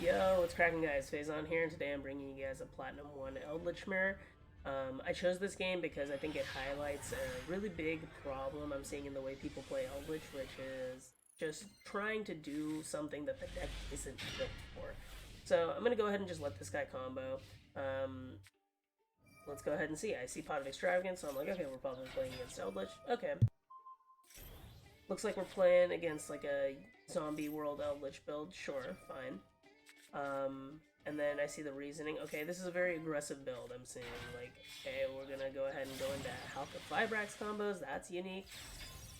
Yo, what's cracking, guys? Faison here, and today I'm bringing you guys a Platinum 1 Eldlich mirror. I chose this game because I think it highlights a really big problem I'm seeing in the way people play Eldlich, which is just trying to do something that the deck isn't built for. So I'm going to go ahead and just let this guy combo. Um, let's go ahead and see. I see Pot of Extravagance, so I'm like, okay, we're probably playing against Eldlich. Okay. Looks like we're playing against like a zombie world Eldlich build. Sure, fine. And then I see the reasoning. Okay, this is a very aggressive build. I'm seeing like, okay, we're gonna go ahead and go into Hulk of Vibrax combos. That's unique.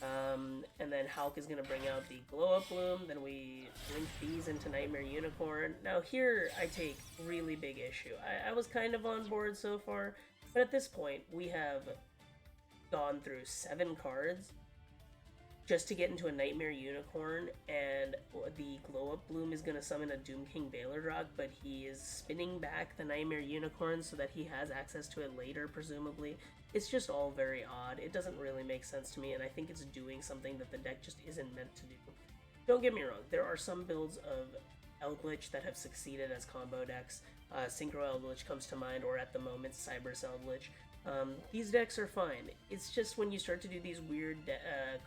And then Hulk is gonna bring out the Glow Up Bloom. Then we link these into Nightmare Unicorn. Now here I take really big issue. I was kind of on board so far, but at this point we have gone through 7 cards just to get into a Nightmare Unicorn, and the Glow Up Bloom is going to summon a Doom King Baylor, but he is spinning back the Nightmare Unicorn so that he has access to it later, presumably. It's just all very odd. It doesn't really make sense to me, and I think it's doing something that the deck just isn't meant to do. Don't get me wrong, there are some builds of Eldlich that have succeeded as combo decks. Synchro Eldlich comes to mind, or at the moment, Cybers Eldlich. These decks are fine. It's just when you start to do these weird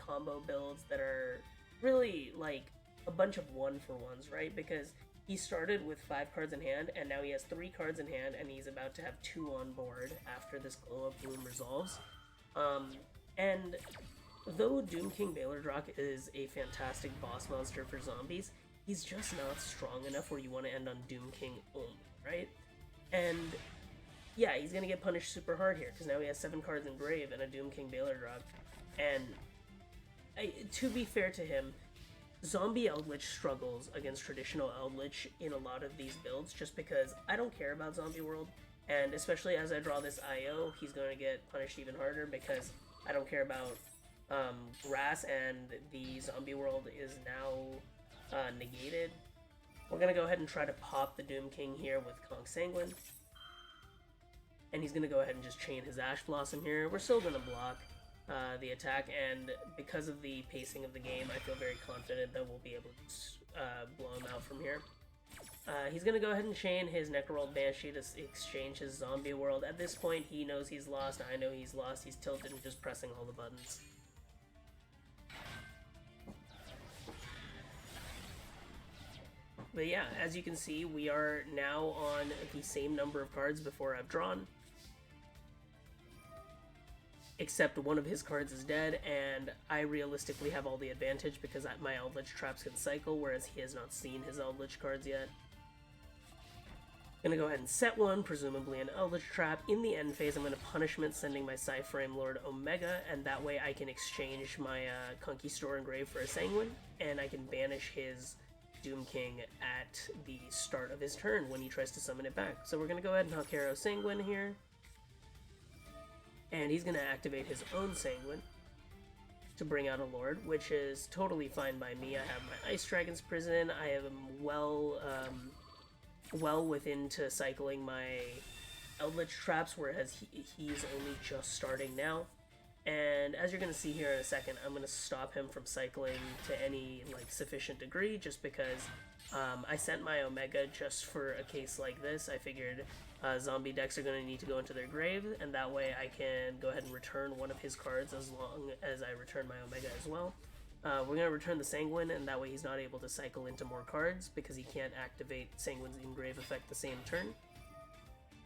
combo builds that are really like a bunch of 1-for-1s, right? Because he started with 5 cards in hand, and now he has 3 cards in hand, and he's about to have 2 on board after this Glow Up Bloom resolves. And though Doom King Baylor is a fantastic boss monster for zombies, he's just not strong enough where you want to end on Doom King only, right? And yeah, he's gonna get punished super hard here because now he has 7 cards in grave and a Doom King Baylor drop. And to be fair to him, Zombie Eldlich struggles against traditional Eldlich in a lot of these builds just because I don't care about Zombie World, and especially as I draw this IO, he's going to get punished even harder because I don't care about grass, and the Zombie World is now negated. We're gonna go ahead and try to pop the Doom King here with Conch Sanguine. And he's going to go ahead and just chain his Ash Blossom here. We're still going to block the attack, and because of the pacing of the game, I feel very confident that we'll be able to blow him out from here. He's going to go ahead and chain his Necroworld Banshee to exchange his Zombie World. At this point, he knows he's lost. I know he's lost. He's tilted and just pressing all the buttons. But yeah, as you can see, we are now on the same number of cards before I've drawn. Except one of his cards is dead, and I realistically have all the advantage because my Eldlich traps can cycle, whereas he has not seen his Eldlich cards yet. Gonna go ahead and set one, presumably an Eldlich trap. In the end phase, I'm gonna Punishment, sending my Cyframe Lord Omega, and that way I can exchange my Conquistador Engrave for a Sanguine, and I can banish his Doom King at the start of his turn when he tries to summon it back. So we're gonna go ahead and Hakero Sanguine here. And he's going to activate his own Sanguine to bring out a Lord, which is totally fine by me. I have my Ice Dragon's Prison. I am well within to cycling my Eldlich traps, whereas he's only just starting now. And as you're going to see here in a second, I'm going to stop him from cycling to any sufficient degree, just because I sent my Omega just for a case like this. I figured zombie decks are going to need to go into their grave, and that way I can go ahead and return one of his cards as long as I return my Omega as well. We're going to return the Sanguine, and that way he's not able to cycle into more cards because he can't activate Sanguine's Engrave effect the same turn.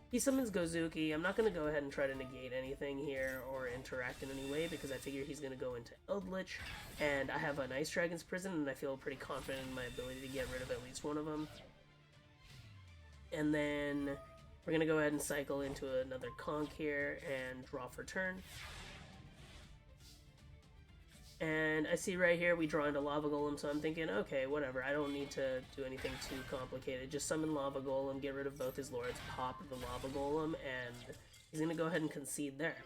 He summons Gozuki. I'm not going to go ahead and try to negate anything here or interact in any way because I figure he's going to go into Eldlich, and I have an Ice Dragon's Prison, and I feel pretty confident in my ability to get rid of at least one of them. And then we're going to go ahead and cycle into another Conch here and draw for turn. And I see right here we draw into Lava Golem, so I'm thinking, okay, whatever, I don't need to do anything too complicated. Just summon Lava Golem, get rid of both his lords, pop the Lava Golem, and he's gonna go ahead and concede there.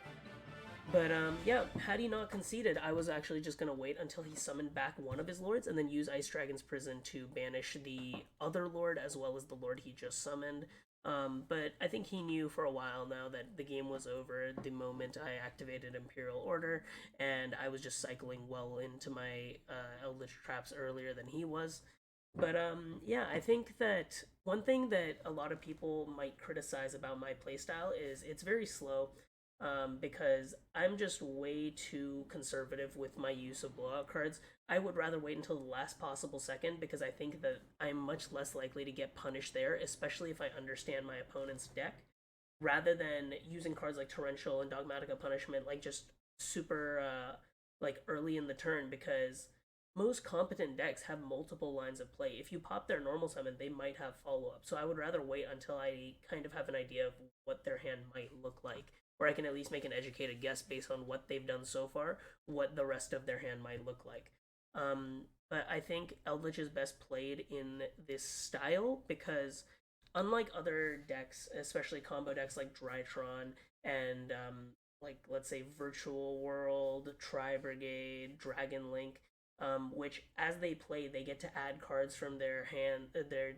But yeah, had he not conceded, I was actually just gonna wait until he summoned back one of his lords and then use Ice Dragon's Prison to banish the other lord as well as the lord he just summoned. But I think he knew for a while now that the game was over the moment I activated Imperial Order, and I was just cycling well into my Eldlich traps earlier than he was. But yeah, I think that one thing that a lot of people might criticize about my playstyle is it's very slow. Because I'm just way too conservative with my use of blowout cards. I would rather wait until the last possible second because I think that I'm much less likely to get punished there, especially if I understand my opponent's deck, rather than using cards like Torrential and Dogmatica Punishment like just super like early in the turn because most competent decks have multiple lines of play. If you pop their normal summon, they might have follow up. So I would rather wait until I kind of have an idea of what their hand might look like, or I can at least make an educated guess based on what they've done so far, what the rest of their hand might look like. But I think Eldlich is best played in this style because unlike other decks, especially combo decks like Drytron and like let's say Virtual World, tri-brigade, Dragon Link, which as they play they get to add cards from their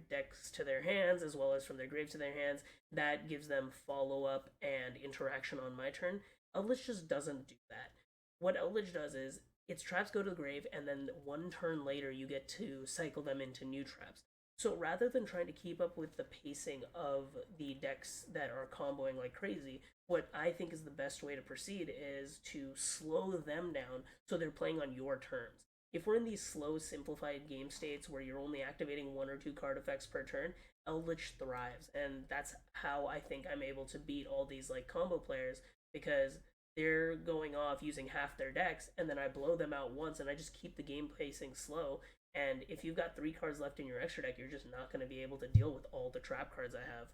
decks to their hands as well as from their grave to their hands. That gives them follow up and interaction on my turn. Eldritch just doesn't do that. What Eldritch does is its traps go to the grave, and then one turn later you get to cycle them into new traps. So rather than trying to keep up with the pacing of the decks that are comboing like crazy, what I think is the best way to proceed is to slow them down so they're playing on your terms. If we're in these slow, simplified game states where you're only activating one or two card effects per turn, Eldritch thrives, and that's how I think I'm able to beat all these like combo players because they're going off using half their decks, and then I blow them out once, and I just keep the game pacing slow, and if you've got three cards left in your extra deck, you're just not going to be able to deal with all the trap cards I have.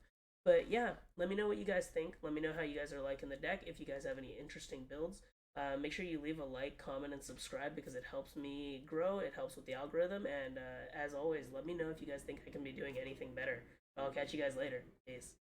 But yeah, let me know what you guys think. Let me know how you guys are liking the deck. If you guys have any interesting builds, make sure you leave a like, comment, and subscribe because it helps me grow. It helps with the algorithm. And as always, let me know if you guys think I can be doing anything better. I'll catch you guys later. Peace.